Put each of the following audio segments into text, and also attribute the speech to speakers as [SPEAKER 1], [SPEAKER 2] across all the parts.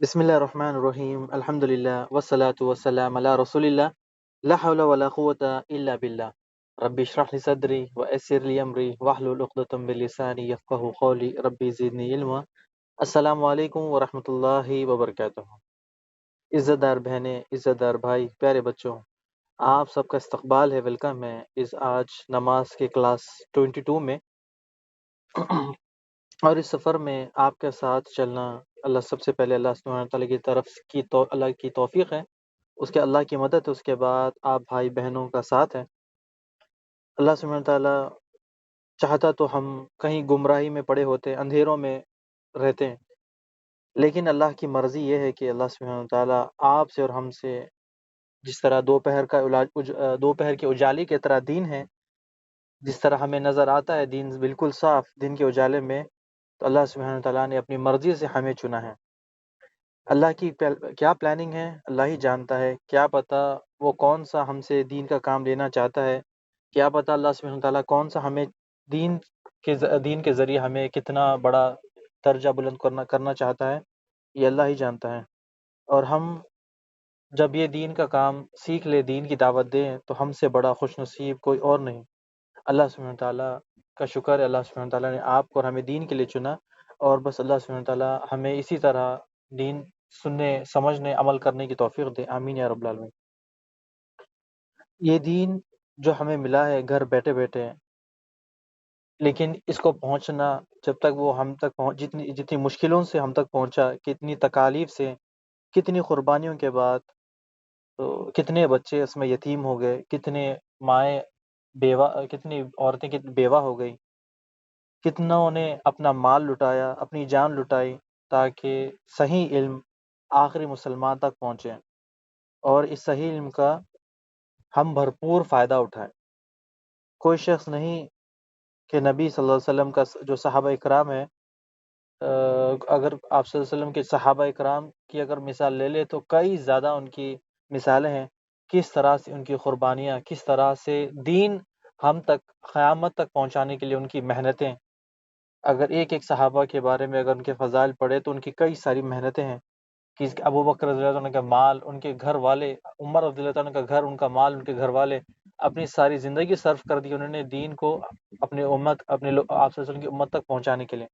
[SPEAKER 1] بسم الله الرحمن الرحيم الحمد لله والصلاة والسلام على رسول الله لا حول ولا قوة إلا بالله ربي اشرح لي صدري ويسر لي أمري واحلل عقدة من لساني يفقهوا قولي ربي زدني علما السلام علیکم ورحمۃ اللہ وبرکاتہ۔ عزت دار بہنیں، عزت دار بھائی، پیارے بچوں، آپ سب کا استقبال ہے، ویلکم ہے اس آج نماز کے کلاس 22 میں۔ اور اس سفر میں آپ کے ساتھ چلنا اللہ سب سے پہلے اللہ سبحانہ تعالیٰ کی طرف کی اللہ کی توفیق ہے، اس کے اللہ کی مدد ہے، اس کے بعد آپ بھائی بہنوں کا ساتھ ہے۔ اللہ سبحانہ تعالیٰ چاہتا تو ہم کہیں گمراہی میں پڑے ہوتے، اندھیروں میں رہتے ہیں، لیکن اللہ کی مرضی یہ ہے کہ اللہ سبحانہ تعالیٰ آپ سے اور ہم سے جس طرح دوپہر کے اجالے کی طرح دین ہے، جس طرح ہمیں نظر آتا ہے دین بالکل صاف دن کے اجالے میں، تو اللہ سبحانہ تعالیٰ نے اپنی مرضی سے ہمیں چنا ہے۔ اللہ کی کیا پلاننگ ہے اللہ ہی جانتا ہے، کیا پتہ وہ کون سا ہم سے دین کا کام لینا چاہتا ہے، کیا پتہ اللہ سبحانہ تعالیٰ کون سا ہمیں دین دین کے ذریعے ہمیں کتنا بڑا درجہ بلند کرنا چاہتا ہے، یہ اللہ ہی جانتا ہے۔ اور ہم جب یہ دین کا کام سیکھ لے، دین کی دعوت دیں، تو ہم سے بڑا خوش نصیب کوئی اور نہیں۔ اللہ سبحانہ تعالیٰ کا شکر ہے، اللہ سبحانہ تعالیٰ نے آپ کو اور ہمیں دین کے لیے چنا، اور بس اللہ سبحانہ تعالیٰ ہمیں اسی طرح دین سننے، سمجھنے، عمل کرنے کی توفیق دے، آمین یا رب العالمین۔ یہ دین جو ہمیں ملا ہے گھر بیٹھے بیٹھے، لیکن اس کو پہنچنا جب تک وہ ہم تک جتنی مشکلوں سے ہم تک پہنچا، کتنی تکالیف سے، کتنی قربانیوں کے بعد، تو کتنے بچے اس میں یتیم ہو گئے، کتنے مائیں بیوہ، کتنی عورتیں بیوہ ہو گئی، کتنوں نے اپنا مال لٹایا، اپنی جان لٹائی، تاکہ صحیح علم آخری مسلمان تک پہنچے، اور اس صحیح علم کا ہم بھرپور فائدہ اٹھائیں۔ کوئی شخص نہیں کہ نبی صلی اللہ علیہ وسلم کا جو صحابہ اکرام ہے، اگر آپ صلی اللہ علیہ وسلم کے صحابہ اکرام کی اگر مثال لے لے تو کئی زیادہ ان کی مثالیں ہیں، کس طرح سے ان کی قربانیاں، کس طرح سے دین ہم تک قیامت تک پہنچانے کے لیے ان کی محنتیں۔ اگر ایک ایک صحابہ کے بارے میں اگر ان کے فضائل پڑھے تو ان کی کئی ساری محنتیں ہیں، کہ ابو بکر رضی اللہ عنہ کا مال، ان کے گھر والے، عمر رضی اللہ عنہ کا گھر، ان کا مال، ان کے گھر والے، اپنی ساری زندگی صرف کر دی انہوں نے دین کو اپنی امت، آپ صلی اللہ علیہ وسلم کی امت تک پہنچانے کے لیے،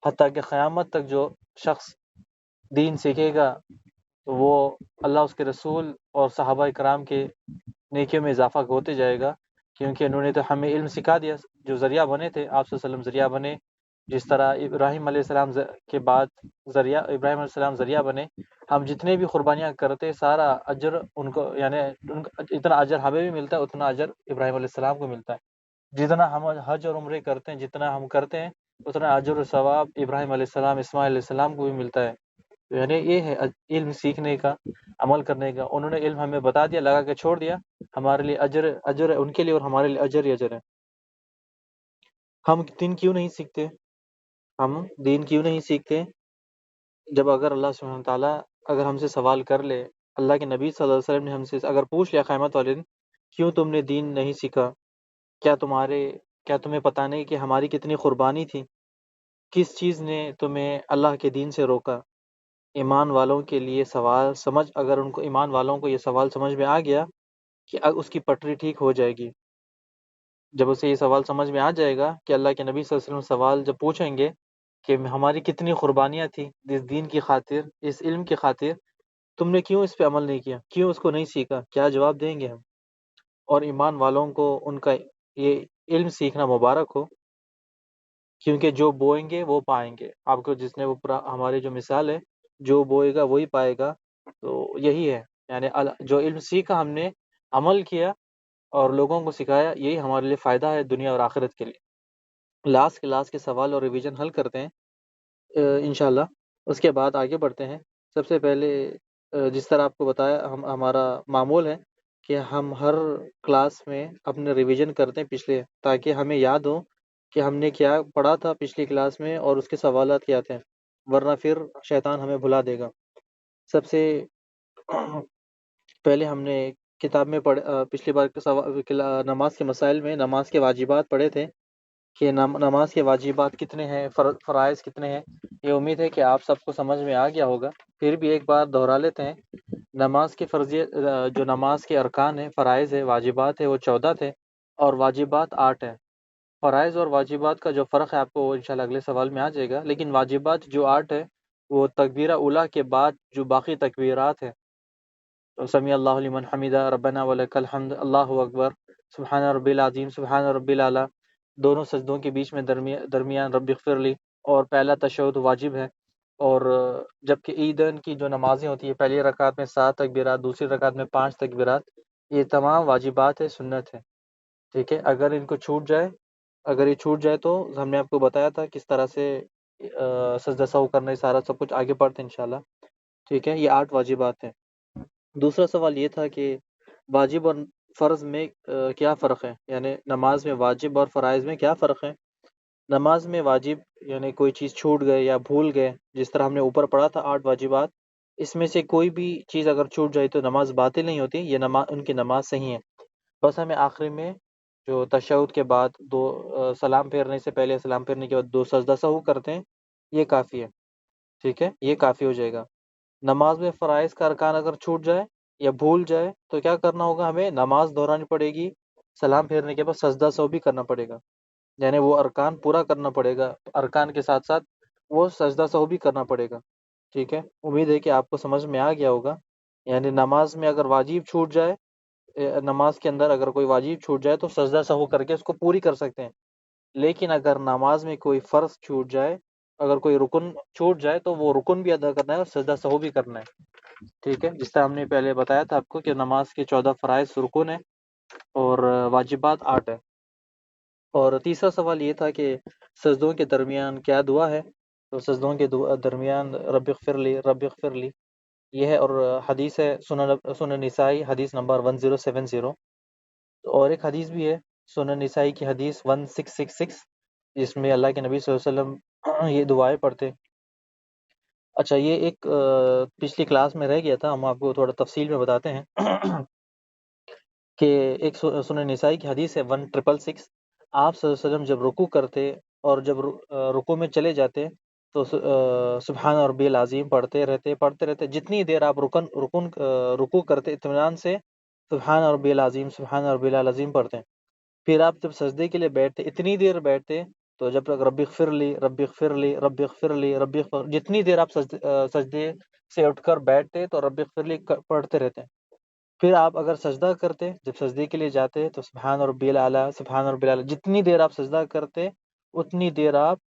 [SPEAKER 1] حتیٰ کہ قیامت تک جو شخص دین سیکھے گا تو وہ اللہ، اس کے رسول اور صحابہ کرام کے نیکیوں میں اضافہ ہوتے جائے گا، کیونکہ انہوں نے تو ہمیں علم سکھا دیا، جو ذریعہ بنے تھے، آپ صلی اللہ علیہ وسلم ذریعہ بنے، جس طرح ابراہیم علیہ السلام کے بعد ابراہیم علیہ السلام ذریعہ بنے، ہم جتنے بھی قربانیاں کرتے سارا اجر ان کو، یعنی اتنا اجر ہمیں بھی ملتا ہے، اتنا اجر ابراہیم علیہ السلام کو ملتا ہے، جتنا ہم حج اور عمرے کرتے ہیں، جتنا ہم کرتے ہیں، اتنا اجر و ثواب ابراہیم علیہ السلام، اسماعیل علیہ السلام کو بھی ملتا ہے۔ یعنی یہ ہے علم سیکھنے کا، عمل کرنے کا، انہوں نے علم ہمیں بتا دیا، لگا کے چھوڑ دیا، ہمارے لیے اجر ہے ان کے لیے، اور ہمارے لیے اجر ہی اجر ہے۔ ہم دین کیوں نہیں سیکھتے؟ ہم دین کیوں نہیں سیکھتے؟ جب اگر اللہ سبحانہ تعالیٰ اگر ہم سے سوال کر لے، اللہ کے نبی صلی اللہ علیہ وسلم نے ہم سے اگر پوچھ لیا قیامت والے دن، کیوں تم نے دین نہیں سیکھا؟ کیا تمہیں پتہ نہیں کہ ہماری کتنی قربانی تھی؟ کس چیز نے تمہیں اللہ کے دین سے روکا؟ ایمان والوں کے لیے سوال سمجھ، اگر ان کو ایمان والوں کو یہ سوال سمجھ میں آ گیا کہ اس کی پٹری ٹھیک ہو جائے گی، جب اسے یہ سوال سمجھ میں آ جائے گا کہ اللہ کے نبی صلی اللہ علیہ وسلم سوال جب پوچھیں گے کہ ہماری کتنی قربانیاں تھیں اس دین کی خاطر، اس علم کی خاطر، تم نے کیوں اس پہ عمل نہیں کیا، کیوں اس کو نہیں سیکھا، کیا جواب دیں گے ہم؟ اور ایمان والوں کو ان کا یہ علم سیکھنا مبارک ہو، کیونکہ جو بوئیں گے وہ پائیں گے۔ آپ کو جس نے وہ پورا ہماری جو مثال ہے، جو بوئے گا وہی پائے گا، تو یہی ہے، یعنی جو علم سیکھا ہم نے، عمل کیا اور لوگوں کو سکھایا، یہی ہمارے لیے فائدہ ہے دنیا اور آخرت کے لیے۔ لاسٹ کلاس کے سوال اور ریویژن حل کرتے ہیں انشاءاللہ، اس کے بعد آگے بڑھتے ہیں۔ سب سے پہلے جس طرح آپ کو بتایا، ہمارا معمول ہے کہ ہم ہر کلاس میں اپنے ریویژن کرتے ہیں پچھلے، تاکہ ہمیں یاد ہو کہ ہم نے کیا پڑھا تھا پچھلی کلاس میں اور اس کے سوالات کیا تھے، ورنہ پھر شیطان ہمیں بھلا دے گا۔ سب سے پہلے ہم نے کتاب میں پچھلی بار نماز کے مسائل میں نماز کے واجبات پڑھے تھے، کہ نماز کے واجبات کتنے ہیں، فرائض کتنے ہیں، یہ امید ہے کہ آپ سب کو سمجھ میں آ گیا ہوگا۔ پھر بھی ایک بار دہرا لیتے ہیں۔ نماز کی فرضیت، جو نماز کے ارکان ہیں، فرائض ہے، واجبات ہے، وہ 14 تھے، اور واجبات 8 ہیں۔ فرائض اور واجبات کا جو فرق ہے آپ کو انشاءاللہ اگلے سوال میں آ جائے گا، لیکن واجبات جو 8 ہے وہ تکبیرہ اولیٰ کے بعد جو باقی تکبیرات ہیں، تو سمیع اللہ لمن حمیدہ، ربنا ولک الحمد، اللہ اکبر، سبحان ربی العظیم، سبحان ربی الاعلیٰ، دونوں سجدوں کے بیچ میں درمیان رب اغفر لی، اور پہلا تشہد واجب ہے۔ اور جبکہ عیدین کی جو نمازیں ہوتی ہیں، پہلی رکعت میں 7 تکبیرات، دوسری رکعت میں 5 تکبیرات، یہ تمام واجبات ہے، سنت ہے، ٹھیک ہے۔ اگر یہ چھوٹ جائے تو ہم نے آپ کو بتایا تھا کس طرح سے سجدہ سہو کرنا ہے، سارا سب کچھ آگے پڑھتے ہیں انشاءاللہ، ٹھیک ہے۔ یہ 8 واجبات ہیں۔ دوسرا سوال یہ تھا کہ واجب اور فرض میں کیا فرق ہے، یعنی نماز میں واجب اور فرائض میں کیا فرق ہے۔ نماز میں واجب یعنی کوئی چیز چھوٹ گئے یا بھول گئے، جس طرح ہم نے اوپر پڑھا تھا 8 واجبات، اس میں سے کوئی بھی چیز اگر چھوٹ جائے تو نماز باطل نہیں ہوتی، یہ ان کی نماز صحیح ہے۔ بس ہمیں آخری میں جو تشہد کے بعد دو سلام پھیرنے سے پہلے، سلام پھیرنے کے بعد 2 سجدہ سہو کرتے ہیں، یہ کافی ہے، ٹھیک ہے، یہ کافی ہو جائے گا۔ نماز میں فرائض کا ارکان اگر چھوٹ جائے یا بھول جائے تو کیا کرنا ہوگا، ہمیں نماز دہرانی پڑے گی، سلام پھیرنے کے بعد سجدہ سہو بھی کرنا پڑے گا، یعنی وہ ارکان پورا کرنا پڑے گا، ارکان کے ساتھ ساتھ وہ سجدہ سہو بھی کرنا پڑے گا، ٹھیک ہے۔ امید ہے کہ آپ کو سمجھ میں آ گیا ہوگا۔ یعنی نماز میں اگر واجب چھوٹ جائے، نماز کے اندر اگر کوئی واجب چھوٹ جائے تو سجدہ سہو کر کے اس کو پوری کر سکتے ہیں، لیکن اگر نماز میں کوئی فرض چھوٹ جائے، اگر کوئی رکن چھوٹ جائے تو وہ رکن بھی ادا کرنا ہے اور سجدہ سہو بھی کرنا ہے، ٹھیک ہے۔ جس طرح ہم نے پہلے بتایا تھا آپ کو کہ نماز کے 14 فرائض رکن ہیں اور واجبات 8 ہیں۔ اور تیسرا سوال یہ تھا کہ سجدوں کے درمیان کیا دعا ہے، تو سجدوں کے درمیان رب اغفر لی، رب اغفر لی، یہ ہے، اور حدیث ہے سنن نسائی حدیث نمبر 1070، اور ایک حدیث بھی ہے سنن نسائی کی حدیث 1666، جس میں اللہ کے نبی صلی اللہ علیہ وسلم یہ دعائیں پڑھتے۔ اچھا، یہ ایک پچھلی کلاس میں رہ گیا تھا، ہم آپ کو تھوڑا تفصیل میں بتاتے ہیں کہ ایک سنن نسائی کی حدیث ہے 1666، آپ صلی اللہ علیہ وسلم جب رکوع کرتے اور جب رکوع میں چلے جاتے تو سبحان ربی العظیم پڑھتے رہتے، جتنی دیر آپ رکوع کرتے اطمینان سے سبحان ربی العظیم، سبحان ربی العظیم پڑھتے ہیں۔ پھر آپ جب سجدے کے لیے بیٹھتے اتنی دیر بیٹھتے، تو جب تک رب اغفر لی، رب اغفر لی، رب اغفر لی، رب اغفر، جتنی دیر آپ سجدے سے اٹھ کر بیٹھتے تو رب اغفر لی پڑھتے رہتے ہیں۔ پھر آپ اگر سجدہ کرتے، جب سجدے کے لیے جاتے تو سبحان ربی الاعلیٰ، سبحان ربی الاعلیٰ، جتنی دیر آپ سجدہ کرتے اتنی دیر آپ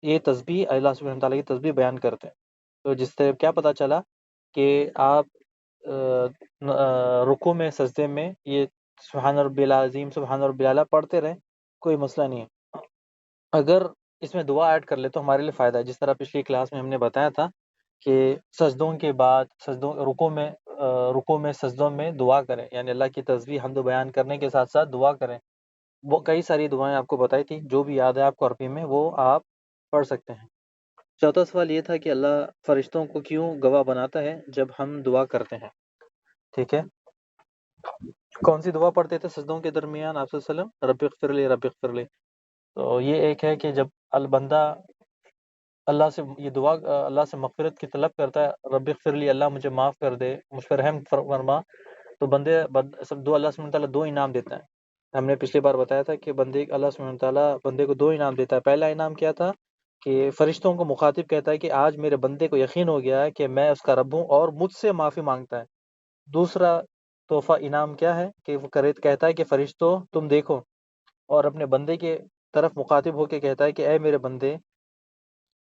[SPEAKER 1] یہ تسبیح، اللہ سبحانہ تعالیٰ کی تسبیح بیان کرتے ہیں۔ تو جس سے کیا پتہ چلا کہ آپ رکوع میں، سجدے میں یہ سبحان ربی العظیم، سبحان ربی الاعلیٰ پڑھتے رہیں، کوئی مسئلہ نہیں ہے۔ اگر اس میں دعا ایڈ کر لے تو ہمارے لیے فائدہ ہے، جس طرح پچھلی کلاس میں ہم نے بتایا تھا کہ سجدوں کے بعد رکوع میں سجدوں میں دعا کریں، یعنی اللہ کی تسبیح حمد و بیان کرنے کے ساتھ ساتھ دعا کریں۔ وہ کئی ساری دعائیں آپ کو بتائی تھی، جو بھی یاد ہے آپ کو عربی میں وہ آپ پڑھ سکتے ہیں۔ چوتھا سوال یہ تھا کہ اللہ فرشتوں کو کیوں گواہ بناتا ہے جب ہم دعا کرتے ہیں، ٹھیک ہے۔ کون سی دعا پڑھتے تھے سجدوں کے درمیان آپ صلی اللہ علیہ وسلم، رب اغفر لی، رب اغفر لی۔ تو یہ ایک ہے کہ جب البندہ اللہ سے یہ دعا اللہ سے مغفرت کی طلب کرتا ہے، رب اغفر لی، اللہ مجھے معاف کر دے، مجھ پر رحم فرما، تو اللہ سبحانہ تعالیٰ 2 انعام دیتا ہے۔ ہم نے پچھلی بار بتایا تھا کہ اللہ سبحانہ تعالیٰ بندے کو 2 انعام دیتا ہے۔ پہلا انعام کیا تھا کہ فرشتوں کو مخاطب کہتا ہے کہ آج میرے بندے کو یقین ہو گیا ہے کہ میں اس کا رب ہوں اور مجھ سے معافی مانگتا ہے۔ دوسرا تحفہ انعام کیا ہے کہ وہ کہتا ہے کہ فرشتوں تم دیکھو، اور اپنے بندے کے طرف مخاطب ہو کے کہتا ہے کہ اے میرے بندے،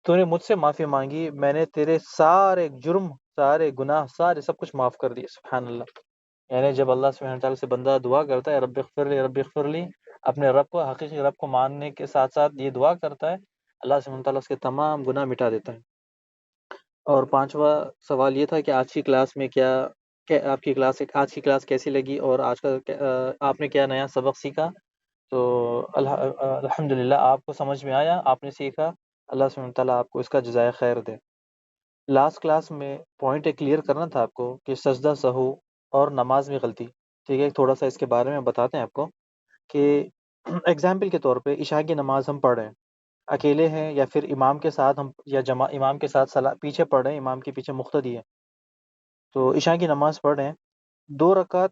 [SPEAKER 1] تو نے مجھ سے معافی مانگی، میں نے تیرے سارے جرم، سارے گناہ، سارے سب کچھ معاف کر دیے، سبحان اللہ۔ یعنی جب اللہ سبحانہ تعالیٰ سے بندہ دعا کرتا ہے رب اغفر لی، رب اغفر لی، اپنے رب کو، حقیقی رب کو ماننے کے ساتھ ساتھ یہ دعا کرتا ہے، اللہ سبحانہ تعالیٰ اس کے تمام گناہ مٹا دیتا ہے۔ اور 5واں سوال یہ تھا کہ آج کی کلاس میں آپ کی آج کی کلاس کیسی لگی، اور آج کا آپ نے کیا نیا سبق سیکھا۔ تو الحمدللہ آپ کو سمجھ میں آیا، آپ نے سیکھا، اللہ سبحانہ تعالیٰ آپ کو اس کا جزائے خیر دے۔ لاسٹ کلاس میں پوائنٹ ایک کلیئر کرنا تھا آپ کو کہ سجدہ سہو اور نماز میں غلطی، ٹھیک ہے، تھوڑا سا اس کے بارے میں بتاتے ہیں آپ کو کہ ایگزامپل کے طور پہ عشاء کی نماز ہم پڑھ رہے ہیں، اکیلے ہیں یا پھر امام کے ساتھ ہم، یا امام کے ساتھ پیچھے پڑھ رہے ہیں، امام کے پیچھے مقتدی ہے، تو عشاء کی نماز پڑھ رہے ہیں، 2 رکعت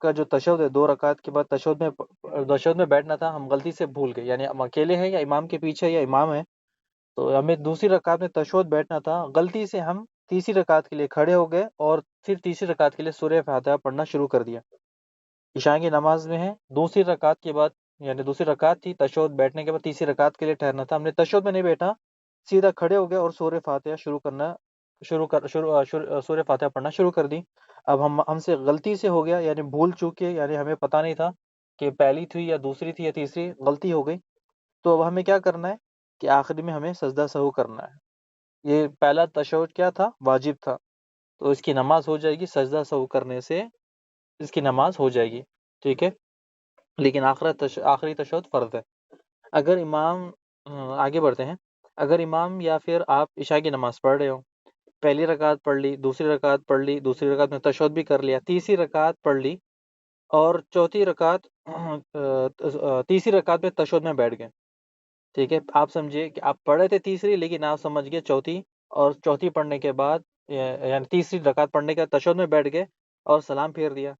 [SPEAKER 1] کا جو تشہد ہے، 2 رکعت کے بعد تشہد میں بیٹھنا تھا، ہم غلطی سے بھول گئے، یعنی ہم اکیلے ہیں یا امام کے پیچھے یا امام ہے، تو ہمیں دوسری رکعت میں تشہد بیٹھنا تھا، غلطی سے ہم تیسری رکعت کے لیے کھڑے ہو گئے اور پھر تیسری رکعت کے لیے سورہ فاتحہ پڑھنا شروع کر دیا۔ عشاء کی نماز میں ہے، دوسری رکعت کے بعد، یعنی دوسری رکعت تھی، تشہد بیٹھنے کے بعد تیسری رکعت کے لیے ٹھہرنا تھا، ہم نے تشہد میں نہیں بیٹھا، سیدھا کھڑے ہو گئے اور سورہ فاتحہ سورہ فاتحہ پڑھنا شروع کر دی۔ اب ہم سے غلطی سے ہو گیا، یعنی بھول چوک کے، یعنی ہمیں پتہ نہیں تھا کہ پہلی تھی یا دوسری تھی یا تیسری، غلطی ہو گئی، تو اب ہمیں کیا کرنا ہے کہ آخری میں ہمیں سجدہ سہو کرنا ہے۔ یہ پہلا تشہد کیا تھا؟ واجب تھا، تو اس کی نماز ہو جائے گی، سجدہ سہو کرنے سے اس کی نماز ہو جائے گی، ٹھیک ہے، لیکن آخری تشہد فرض ہے۔ اگر امام آگے بڑھتے ہیں، اگر امام یا پھر آپ عشاء کی نماز پڑھ رہے ہو، پہلی رکعت پڑھ لی، دوسری رکعت پڑھ لی، دوسری رکعت میں تشہد بھی کر لیا، تیسری رکعت پڑھ لی اور تیسری رکعت میں تشہد میں بیٹھ گئے، ٹھیک ہے، آپ سمجھے کہ آپ پڑھ رہے تھے تیسری، لیکن آپ سمجھ گئے چوتھی، اور چوتھی پڑھنے کے بعد یعنی تیسری رکعت پڑھنے کے بعد تشہد میں بیٹھ گئے اور سلام پھیر دیا۔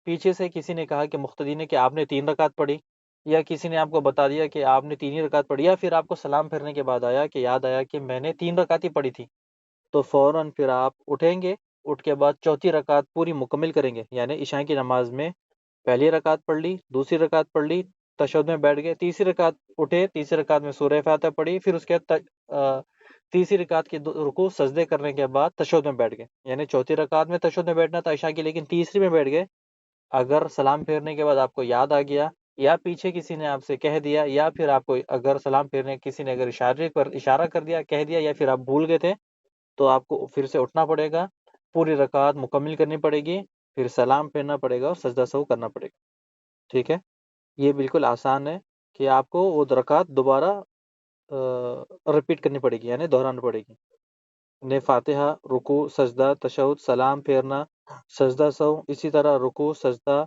[SPEAKER 1] پیچھے سے کسی نے کہا کہ مقتدی نے کہ آپ نے 3 رکعت پڑھی، یا کسی نے آپ کو بتا دیا کہ آپ نے 3 ہی رکعت پڑھی، یا پھر آپ کو سلام پھیرنے کے بعد یاد آیا کہ میں نے 3 رکعت ہی پڑھی تھی، تو فوراً پھر آپ اٹھیں گے، اٹھ کے بعد چوتھی رکعت پوری مکمل کریں گے، یعنی عشاء کی نماز میں پہلی رکعت پڑھ لی، دوسری رکعت پڑھ لی، تشہد میں بیٹھ گئے، تیسری رکعت اٹھے، تیسری رکعت میں سورہ فاتحہ پڑھی، پھر اس کے بعد تیسری رکعت کے رکوع سجدے کرنے کے بعد تشہد میں بیٹھ گئے، یعنی چوتھی رکعت میں تشہد میں بیٹھنا تھا عشاء کی، لیکن تیسری میں بیٹھ گئے۔ اگر سلام پھیرنے کے بعد آپ کو یاد آ گیا، یا پیچھے کسی نے آپ سے کہہ دیا، یا پھر آپ کو اگر سلام پھیرنے کسی نے اگر اشارہ کر دیا، کہہ دیا، یا پھر آپ بھول گئے تھے، تو آپ کو پھر سے اٹھنا پڑے گا، پوری رکعت مکمل کرنی پڑے گی، پھر سلام پھیرنا پڑے گا اور سجدہ سہو کرنا پڑے گا، ٹھیک ہے۔ یہ بالکل آسان ہے کہ آپ کو وہ رکعت دوبارہ رپیٹ کرنی پڑے گی، یعنی دہرانا پڑے گی، نے فاتحہ، رکوع، سجدہ، تشہد، سلام پھیرنا، سجدہ سہو، اسی طرح رکوع، سجدہ،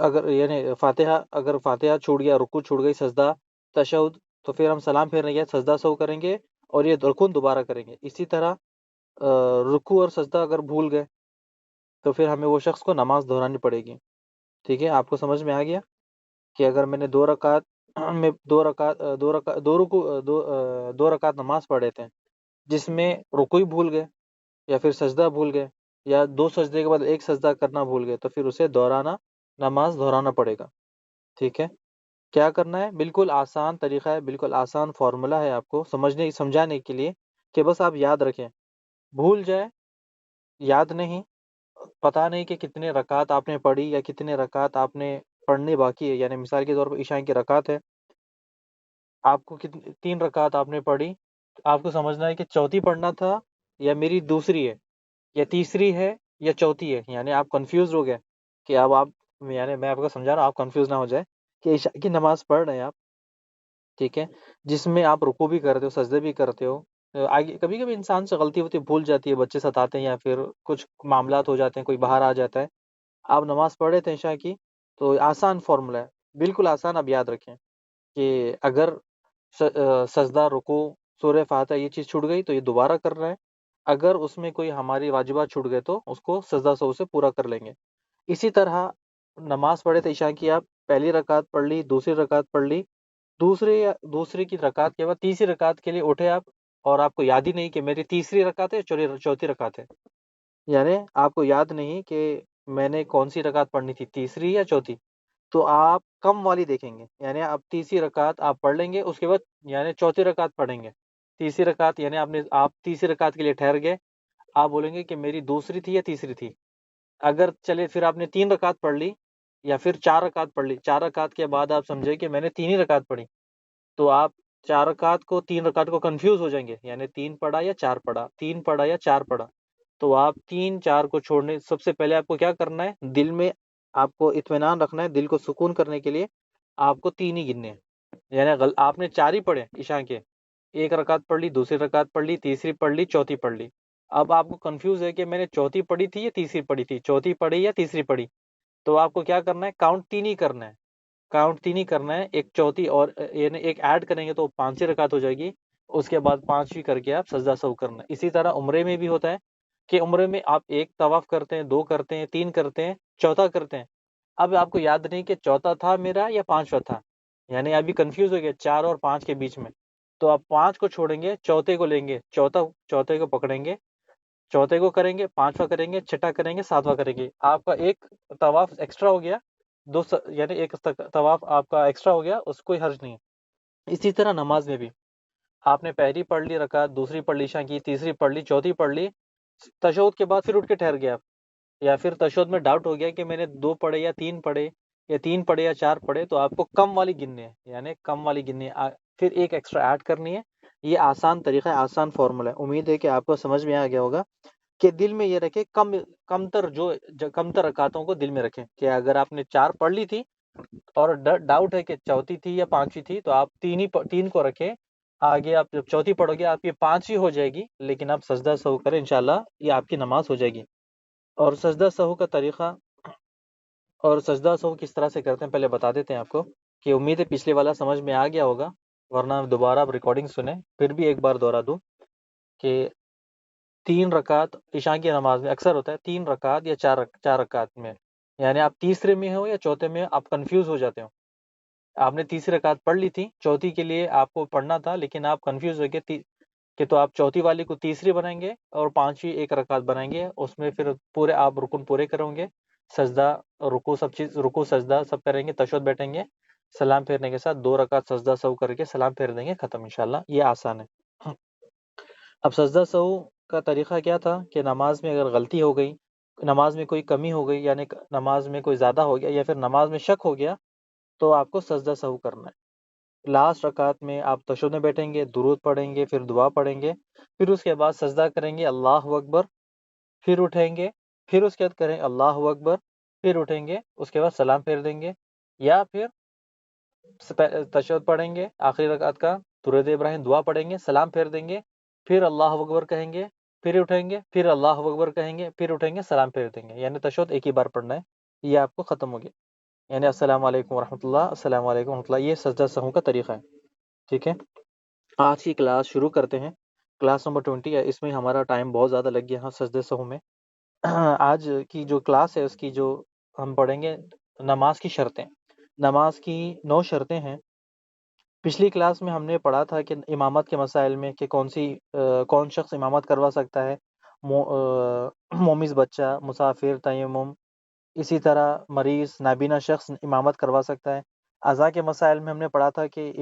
[SPEAKER 1] اگر یعنی اگر فاتحہ چھوٹ گیا، رکوع چھوٹ گئی، سجدہ، تشہد، تو پھر ہم سلام پھیرنے کے بعد سجدہ سہو کریں گے اور یہ رکن دوبارہ کریں گے۔ اسی طرح رکوع اور سجدہ اگر بھول گئے تو پھر ہمیں وہ شخص کو نماز دہرانی پڑے گی، ٹھیک ہے۔ آپ کو سمجھ میں آ گیا کہ اگر میں نے 2 رکعت میں 2 رکعت 2 رکعت 2 رکوع 2 رکعت نماز پڑھے تھے، جس میں رکوع ہی بھول گئے یا پھر سجدہ بھول گئے، یا 2 سجدے کے بعد ایک سجدہ کرنا بھول گئے، تو پھر اسے نماز دہرانا پڑے گا، ٹھیک ہے۔ کیا کرنا ہے؟ بالکل آسان طریقہ ہے، بالکل آسان فارمولا ہے آپ کو سمجھانے کے لیے، کہ بس آپ یاد رکھیں، بھول جائے، یاد نہیں، پتہ نہیں کہ کتنے رکعت آپ نے پڑھی یا کتنے رکعت آپ نے پڑھنے باقی ہے، یعنی مثال کے طور پر عشاء کی رکعت ہے، آپ کو 3 رکعت آپ نے پڑھی، آپ کو سمجھنا ہے کہ چوتھی پڑھنا تھا یا میری دوسری ہے یا تیسری ہے یا چوتھی ہے، یعنی آپ کنفیوز ہو گئے کہ اب آپ، یعنی میں آپ کو سمجھا رہا ہوں، آپ کنفیوز نہ ہو جائے کہ عشاء کی نماز پڑھ رہے ہیں آپ، ٹھیک ہے، جس میں آپ رکوع بھی کرتے ہو، سجدے بھی کرتے ہو، آگے کبھی کبھی انسان سے غلطی ہوتی ہے، بھول جاتی ہے، بچے ستاتے ہیں یا پھر کچھ معاملات ہو جاتے ہیں، کوئی باہر آ جاتا ہے، آپ نماز پڑھ رہے تھے عشاء کی، تو آسان فارمولا ہے، بالکل آسان، آپ یاد رکھیں کہ اگر سجدہ، رکوع، سورہ فاتحہ یہ چیز چھوٹ گئی تو یہ دوبارہ کرنا ہے، اگر اس میں کوئی ہماری واجبات چھوٹ گئے تو اس کو سجدہ سہو سے پورا کر لیں گے۔ اسی طرح نماز پڑھے تھے عشاء کی، آپ پہلی رکعت پڑھ لی، دوسری رکعت پڑھ لی، دوسری کی رکعت کے بعد تیسری رکعت کے لیے اٹھے آپ، اور آپ کو یاد ہی نہیں کہ میری تیسری رکعت ہے چوتھی رکعت ہے، یعنی آپ کو یاد نہیں کہ میں نے کون سی رکعت پڑھنی تھی، تیسری یا چوتھی، تو آپ کم والی دیکھیں گے، یعنی آپ تیسری رکعت آپ پڑھ لیں گے، اس کے بعد یعنی چوتھی رکعت پڑھیں گے، تیسری رکعت یعنی آپ تیسری رکعت کے لیے ٹھہر گئے، آپ بولیں گے کہ میری دوسری تھی یا تیسری تھی، اگر چلے پھر آپ نے 3 رکعت پڑھ لی یا پھر 4 رکعت پڑھ لی، 4 رکعت کے بعد آپ سمجھے کہ میں نے 3 ہی رکعت پڑھی، تو آپ 3 رکعت کو کنفیوز ہو جائیں گے، یعنی 3 پڑھا یا 4 پڑھا، 3 پڑھا یا 4 پڑھا، تو آپ 3 4 کو چھوڑنے، سب سے پہلے آپ کو کیا کرنا ہے، دل میں آپ کو اطمینان رکھنا ہے، دل کو سکون کرنے کے لیے آپ کو 3 ہی گننے ہیں، یعنی آپ نے 4 ہی پڑھے عشاء کے، 1 رکعت پڑھ لی، دوسری رکعت پڑھ لی، تیسری پڑھ لی، چوتھی پڑھ لی، اب آپ کو کنفیوز ہے کہ میں نے چوتھی پڑھی تھی یا تیسری پڑھی تھی، چوتھی پڑھی یا تیسری پڑھی، تو آپ کو کیا کرنا ہے، کاؤنٹ 3 ہی کرنا ہے، کاؤنٹ 3 ہی کرنا ہے، ایک چوتھی اور یعنی ایک ایڈ کریں گے تو 5 رکعت ہو جائے گی، اس کے بعد 5 کر کے آپ سجدہ سہو کرنا ہے۔ اسی طرح عمرے میں بھی ہوتا ہے کہ عمرے میں آپ ایک طواف کرتے ہیں، 2 کرتے ہیں، 3 کرتے ہیں، چوتھا کرتے ہیں۔ اب آپ کو یاد نہیں کہ چوتھا تھا میرا یا 5واں تھا، یعنی ابھی کنفیوز ہو گیا 4 اور 5 کے بیچ میں، تو آپ 5 کو چھوڑیں گے، چوتھے کو لیں گے، چوتھے کو پکڑیں گے، چوتھے کو کریں گے، 5واں کریں گے، چھٹا کریں گے، 7واں کریں گے، آپ کا ایک طواف ایکسٹرا ہو گیا، یعنی ایک طواف آپ کا ایکسٹرا ہو گیا، اس کوئی حرج نہیں ہے۔ اسی طرح نماز میں بھی آپ نے پہلی پڑھ لی رکعت، دوسری پڑھ لی عشاء کی، تیسری پڑھ لی، چوتھی پڑھ لی، تشہد کے بعد پھر اٹھ کے ٹھہر گیا، یا پھر تشہد میں ڈاؤٹ ہو گیا کہ میں نے 2 پڑھے یا 3 پڑھے، یا 3 پڑھے یا 4 پڑھے، تو آپ کو کم والی گننی ہے، یعنی کم والی گننی ہے، پھر ایک ایکسٹرا ایڈ کرنی ہے۔ یہ آسان طریقہ ہے، آسان فارمولا ہے، امید ہے کہ آپ کو سمجھ میں آ گیا ہوگا کہ دل میں یہ رکھے، کم تر رکعتوں کو دل میں رکھیں، کہ اگر آپ نے 4 پڑھ لی تھی اور ڈاؤٹ ہے کہ چوتھی تھی یا 5ویں تھی، تو آپ 3 کو رکھیں، آگے آپ جب چوتھی پڑھو گے آپ کی 5ویں ہو جائے گی، لیکن آپ سجدہ سہو کریں، انشاءاللہ یہ آپ کی نماز ہو جائے گی۔ اور سجدہ سہو کا طریقہ اور سجدہ سہو کس طرح سے کرتے ہیں پہلے بتا دیتے ہیں آپ کو، کہ امید ہے پچھلے والا سمجھ میں آ گیا ہوگا، ورنہ دوبارہ آپ ریکارڈنگ سنیں، پھر بھی ایک بار دوہرا دوں کہ 3 رکعت عشاء کی نماز میں اکثر ہوتا ہے 3 رکعت یا 4 رکعت میں، یعنی آپ تیسرے میں ہو یا چوتھے میں آپ کنفیوز ہو جاتے ہو، آپ نے تیسری رکعت پڑھ لی تھی، چوتھی کے لیے آپ کو پڑھنا تھا لیکن آپ کنفیوز ہو گئے کہ تو آپ چوتھی والی کو تیسری بنائیں گے اور 5ویں ایک رکعت بنائیں گے، اس میں پھر پورے آپ رکن پورے کریں گے، سجدہ رکوع سجدہ سب کریں گے، تشہد بیٹھیں گے، سلام پھیرنے کے ساتھ 2 رکعت سجدہ سہو کر کے سلام پھیر دیں گے، ختم انشاءاللہ، یہ آسان ہے۔ اب سجدہ سہو کا طریقہ کیا تھا کہ نماز میں اگر غلطی ہو گئی، نماز میں کوئی کمی ہو گئی، یعنی نماز میں کوئی زیادہ ہو گیا یا پھر نماز میں شک ہو گیا، تو آپ کو سجدہ سہو کرنا ہے۔ لاسٹ رکعت میں آپ تشہد میں بیٹھیں گے، درود پڑھیں گے، پھر دعا پڑھیں گے، پھر اس کے بعد سجدہ کریں گے، اللہ اکبر، پھر اٹھیں گے، پھر اس کے بعد کریں اللہ اکبر، پھر اٹھیں گے، اس کے بعد سلام پھیر دیں گے، یا پھر تشہد پڑھیں گے آخری رکعت کا، درود ابراہیم دعا پڑھیں گے، سلام پھیر دیں گے، پھر اللہ اکبر کہیں گے، پھر اٹھیں گے، پھر اللہ اکبر کہیں گے، پھر اٹھیں گے، سلام پھیر دیں گے، یعنی تشہد ایک ہی بار پڑھنا ہے، یہ آپ کو ختم ہو گیا، یعنی السلام علیکم ورحمۃ اللہ، السلام علیکم ورحمۃ اللہ، یہ سجدہ سہو کا طریقہ ہے، ٹھیک ہے۔ آج کی کلاس شروع کرتے ہیں، کلاس نمبر 20 ہے، اس میں ہمارا ٹائم بہت زیادہ لگ گیا ہاں سجدہ سہو میں۔ آج کی جو کلاس ہے اس کی جو ہم پڑھیں گے نماز کی شرطیں، نماز کی 9 شرطیں ہیں۔ پچھلی کلاس میں ہم نے پڑھا تھا کہ امامت کے مسائل میں کہ کون شخص امامت کروا سکتا ہے، مومس بچہ، مسافر، تیمم، اسی طرح مریض، نابینا شخص امامت کروا سکتا ہے۔ اذان کے مسائل میں ہم نے پڑھا تھا کہ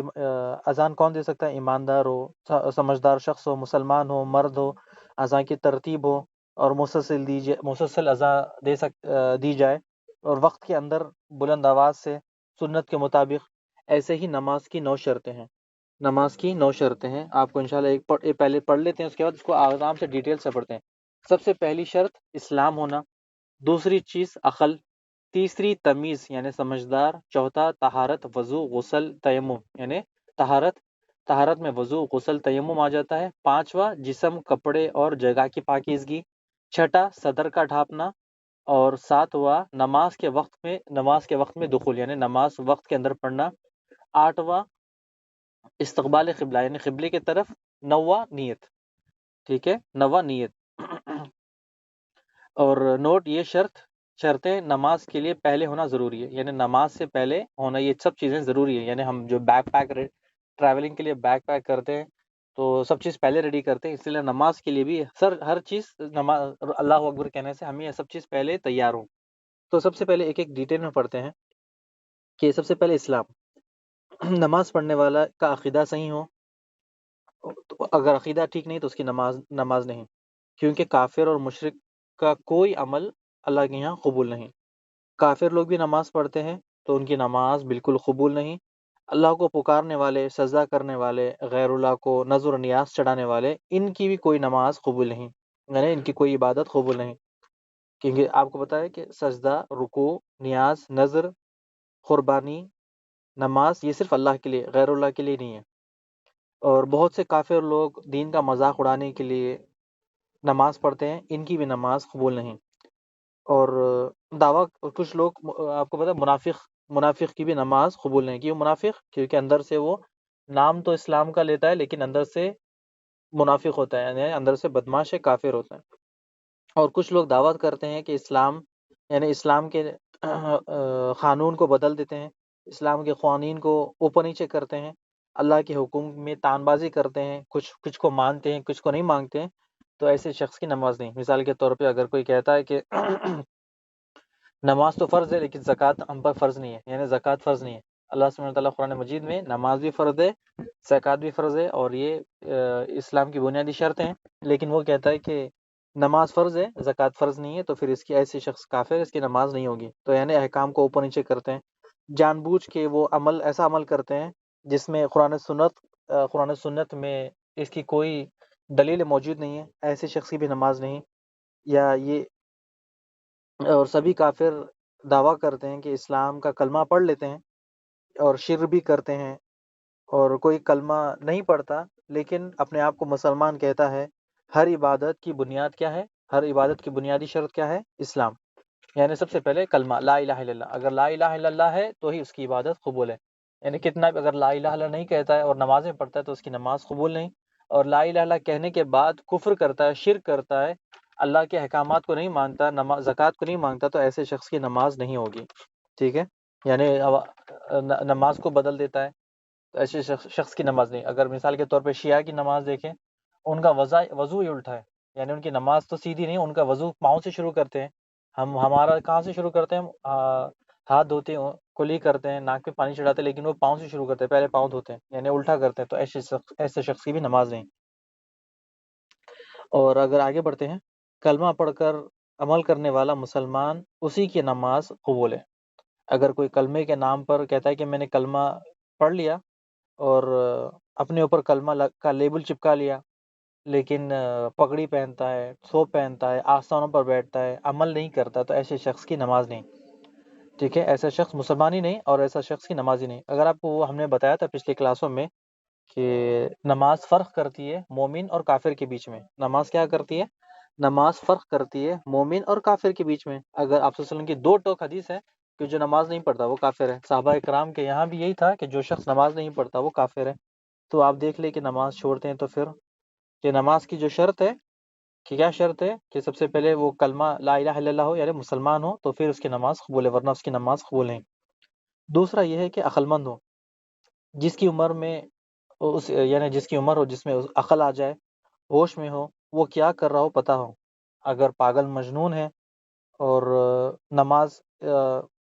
[SPEAKER 1] اذان کون دے سکتا ہے، ایماندار ہو، سمجھدار شخص ہو، مسلمان ہو، مرد ہو، اذان کی ترتیب ہو اور مسلسل اذان دی جائے اور وقت کے اندر بلند آواز سے سنت کے مطابق۔ ایسے ہی نماز کی 9 شرطیں ہیں، نماز کی 9 شرطیں ہیں، آپ کو انشاءاللہ ایک پہلے پڑھ لیتے ہیں، اس کے بعد اس کو آرام سے ڈیٹیل سے پڑھتے ہیں۔ سب سے پہلی شرط اسلام ہونا، دوسری چیز عقل، تیسری تمیز یعنی سمجھدار، چوتھا طہارت، وضو، غسل، تیمم یعنی طہارت میں وضو، غسل، تیمم آ جاتا ہے، پانچواں جسم، کپڑے اور جگہ کی پاکیزگی، چھٹا صدر کا ڈھانپنا، اور ساتواں نماز کے وقت میں دخول یعنی نماز وقت کے اندر پڑھنا، آٹھواں استقبال قبلہ یعنی قبلے کی طرف، نواں نیت، ٹھیک ہے، نواں نیت۔ اور نوٹ، یہ شرطیں نماز کے لیے پہلے ہونا ضروری ہے، یعنی نماز سے پہلے ہونا، یہ سب چیزیں ضروری ہے، یعنی ہم جو ٹریولنگ کے لیے بیک پیک کرتے ہیں تو سب چیز پہلے ریڈی کرتے ہیں، اس لیے نماز کے لیے بھی ہر چیز اللہ اکبر کہنے سے ہمیں یہ سب چیز پہلے تیار ہوں۔ تو سب سے پہلے ایک ایک ڈیٹیل میں پڑھتے ہیں کہ سب سے پہلے اسلام، نماز پڑھنے والا کا عقیدہ صحیح ہو، تو اگر عقیدہ ٹھیک نہیں تو اس کی نماز نہیں، کیونکہ کافر اور مشرک کا کوئی عمل اللہ کے یہاں قبول نہیں۔ کافر لوگ بھی نماز پڑھتے ہیں تو ان کی نماز بالکل قبول نہیں۔ اللہ کو پکارنے والے، سجدہ کرنے والے، غیر اللہ کو نذر و نیاز چڑھانے والے، ان کی بھی کوئی نماز قبول نہیں، یعنی ان کی کوئی عبادت قبول نہیں، کیونکہ آپ کو پتہ ہے کہ سجدہ، رکوع، نیاز، نذر، قربانی، نماز یہ صرف اللہ کے لیے، غیر اللہ کے لیے نہیں ہے۔ اور بہت سے کافر لوگ دین کا مذاق اڑانے کے لیے نماز پڑھتے ہیں، ان کی بھی نماز قبول نہیں۔ اور دعویٰ کچھ لوگ آپ کو پتا ہے منافق کی بھی نماز قبول نہیں. کیوں منافق؟ کیونکہ اندر سے وہ نام تو اسلام کا لیتا ہے لیکن اندر سے منافق ہوتا ہے، یعنی اندر سے بدماش ہے، کافر ہوتا ہے. اور کچھ لوگ دعوت کرتے ہیں کہ اسلام، یعنی اسلام کے قانون کو بدل دیتے ہیں، اسلام کے قوانین کو اوپر نیچے کرتے ہیں، اللہ کے حکم میں تان بازی کرتے ہیں، کچھ کو مانتے ہیں کچھ کو نہیں مانگتے ہیں. تو ایسے شخص کی نماز نہیں. مثال کے طور پہ اگر کوئی کہتا ہے کہ نماز تو فرض ہے لیکن زکوٰۃ ہم پر فرض نہیں ہے، یعنی زکوٰۃ فرض نہیں ہے. اللہ سبحانہ وتعالیٰ قرآن مجید میں نماز بھی فرض ہے، زکوٰۃ بھی فرض ہے، اور یہ اسلام کی بنیادی شرطیں ہیں، لیکن وہ کہتا ہے کہ نماز فرض ہے زکوٰۃ فرض نہیں ہے، تو پھر اس کی ایسی شخص کافر ہے، اس کی نماز نہیں ہوگی. تو یعنی احکام کو اوپر نیچے کرتے ہیں، جان بوجھ کے وہ ایسا عمل کرتے ہیں جس میں قرآن سنت میں اس کی کوئی دلیل موجود نہیں ہے. ایسے شخص کی بھی نماز نہیں. یا یہ اور سبھی کافر دعویٰ کرتے ہیں کہ اسلام کا کلمہ پڑھ لیتے ہیں اور شرک بھی کرتے ہیں، اور کوئی کلمہ نہیں پڑھتا لیکن اپنے آپ کو مسلمان کہتا ہے. ہر عبادت کی بنیاد کیا ہے؟ ہر عبادت کی بنیادی شرط کیا ہے؟ اسلام. یعنی سب سے پہلے کلمہ لا الہ الا اللہ. اگر لا الہ الا اللہ ہے تو ہی اس کی عبادت قبول ہے. یعنی کتنا بھی اگر لا الہ الا اللہ نہیں کہتا ہے اور نمازیں پڑھتا ہے تو اس کی نماز قبول نہیں. اور لا الہ الا اللہ کہنے کے بعد کفر کرتا ہے، شرک کرتا ہے، اللہ کے احکامات کو نہیں مانتا، زکوٰۃ کو نہیں مانگتا، تو ایسے شخص کی نماز نہیں ہوگی. ٹھیک ہے، یعنی نماز کو بدل دیتا ہے، تو ایسے شخص کی نماز نہیں. اگر مثال کے طور پہ شیعہ کی نماز دیکھیں، ان کا وضو ہی الٹا ہے. یعنی ان کی نماز تو سیدھی نہیں، ان کا وضو پاؤں سے شروع کرتے ہیں. ہمارا کہاں سے شروع کرتے ہیں؟ ہاتھ دھوتے ہیں، کلی کرتے ہیں، ناک پہ پانی چڑھاتے ہیں، لیکن وہ پاؤں سے شروع کرتے ہیں، پہلے پاؤں دھوتے ہیں، یعنی الٹا کرتے ہیں. تو ایسے شخص کی بھی نماز نہیں. اور اگر آگے بڑھتے ہیں، کلمہ پڑھ کر عمل کرنے والا مسلمان، اسی کی نماز قبول ہے. اگر کوئی کلمے کے نام پر کہتا ہے کہ میں نے کلمہ پڑھ لیا اور اپنے اوپر کلمہ کا لیبل چپکا لیا، لیکن پگڑی پہنتا ہے، سوپ پہنتا ہے، آستانوں پر بیٹھتا ہے، عمل نہیں کرتا، تو ایسے شخص کی نماز نہیں. ٹھیک ہے، ایسا شخص مسلمان ہی نہیں اور ایسا شخص کی نماز ہی نہیں. اگر آپ کو وہ ہم نے بتایا تھا پچھلی کلاسوں میں کہ نماز فرق کرتی ہے مومن اور کافر کے بیچ میں. نماز کیا کرتی ہے؟ نماز فرق کرتی ہے مومن اور کافر کے بیچ میں. اگر آپ صلی اللہ علیہ وسلم کی دو ٹوک حدیث ہے کہ جو نماز نہیں پڑھتا وہ کافر ہے. صحابہ کرام کے یہاں بھی یہی تھا کہ جو شخص نماز نہیں پڑھتا وہ کافر ہے. تو آپ دیکھ لیں کہ نماز چھوڑتے ہیں تو پھر کہ نماز کی جو شرط ہے کہ کیا شرط ہے کہ سب سے پہلے وہ کلمہ لا الہ الا اللہ ہو، یعنی مسلمان ہو، تو پھر اس کی نماز قبول ہے، ورنہ اس کی نماز قبول نہیں. دوسرا یہ ہے کہ عقل مند ہو، جس کی عمر میں یعنی جس کی عمر ہو، جس میں عقل آ جائے، ہوش میں ہو، وہ کیا کر رہا ہو پتہ ہو. اگر پاگل مجنون ہے اور نماز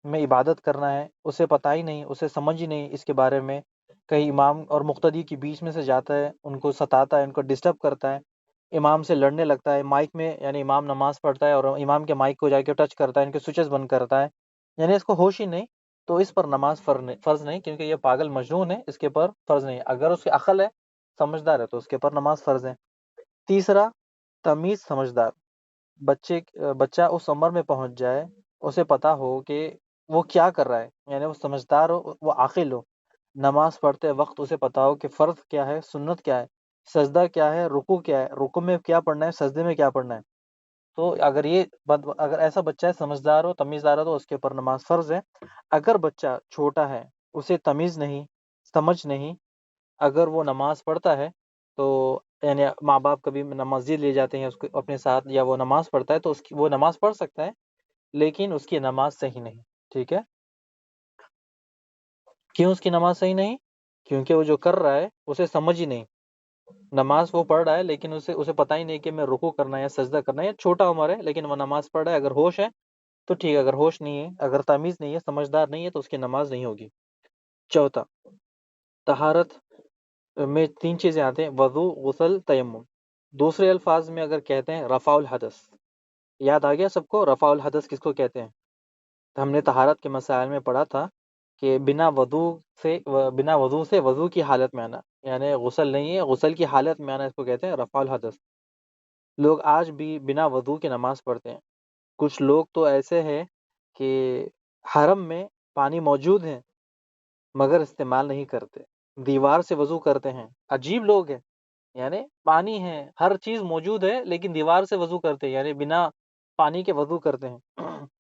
[SPEAKER 1] میں عبادت کرنا ہے، اسے پتہ ہی نہیں، اسے سمجھ ہی نہیں اس کے بارے میں، کہیں امام اور مقتدی کے بیچ میں سے جاتا ہے، ان کو ستاتا ہے، ان کو ڈسٹرب کرتا ہے، امام سے لڑنے لگتا ہے مائک میں، یعنی امام نماز پڑھتا ہے اور امام کے مائک کو جا کے ٹچ کرتا ہے، ان کے سوئچز بند کرتا ہے، یعنی اس کو ہوش ہی نہیں، تو اس پر نماز فرض نہیں، کیونکہ یہ پاگل مجنون ہے، اس کے پر فرض نہیں. اگر اس کی عقل ہے، سمجھدار ہے، تو اس کے پر نماز فرض ہے. تیسرا، تمیز سمجھدار. بچہ اس عمر میں پہنچ جائے، اسے پتا ہو کہ وہ کیا کر رہا ہے، یعنی وہ سمجھدار ہو، وہ عاقل ہو، نماز پڑھتے وقت اسے پتا ہو کہ فرض کیا ہے، سنت کیا ہے، سجدہ کیا ہے، رکوع کیا ہے، رکوع میں کیا پڑھنا ہے، سجدے میں کیا پڑھنا ہے. تو اگر ایسا بچہ ہے، سمجھدار ہو، تمیزدار ہو، تو اس کے اوپر نماز فرض ہے. اگر بچہ چھوٹا ہے، اسے تمیز نہیں، سمجھ نہیں، اگر وہ نماز پڑھتا ہے تو یعنی ماں باپ کبھی مسجد لے جاتے ہیں اس کو اپنے ساتھ، یا وہ نماز پڑھتا ہے تو وہ نماز پڑھ سکتا ہے، لیکن اس کی نماز صحیح نہیں. ٹھیک ہے، کیوں اس کی نماز صحیح نہیں؟ کیونکہ وہ جو کر رہا ہے اسے سمجھ ہی نہیں. نماز وہ پڑھ رہا ہے لیکن اسے پتہ ہی نہیں کہ میں رکوع کرنا ہے یا سجدہ کرنا ہے، یا چھوٹا عمر ہے لیکن وہ نماز پڑھ رہا ہے. اگر ہوش ہے تو ٹھیک ہے، اگر ہوش نہیں ہے، اگر تمیز نہیں ہے، سمجھدار نہیں ہے، تو اس کی نماز نہیں ہوگی. چوتھا، طہارت میں تین چیزیں آتے ہیں: وضو، غسل، تیمم. دوسرے الفاظ میں اگر کہتے ہیں رفع الحدث. یاد آ گیا سب کو رفع الحدث کس کو کہتے ہیں؟ تو ہم نے طہارت کے مسائل میں پڑھا تھا کہ بنا وضو سے وضو کی حالت میں آنا، یعنی غسل نہیں ہے، غسل کی حالت میں آنا، اس کو کہتے ہیں رفع الحدث. لوگ آج بھی بنا وضو کے نماز پڑھتے ہیں. کچھ لوگ تو ایسے ہیں کہ حرم میں پانی موجود ہے مگر استعمال نہیں کرتے، دیوار سے وضو کرتے ہیں. عجیب لوگ ہیں، یعنی پانی ہے، ہر چیز موجود ہے لیکن دیوار سے وضو کرتے ہیں، یعنی بنا پانی کے وضو کرتے ہیں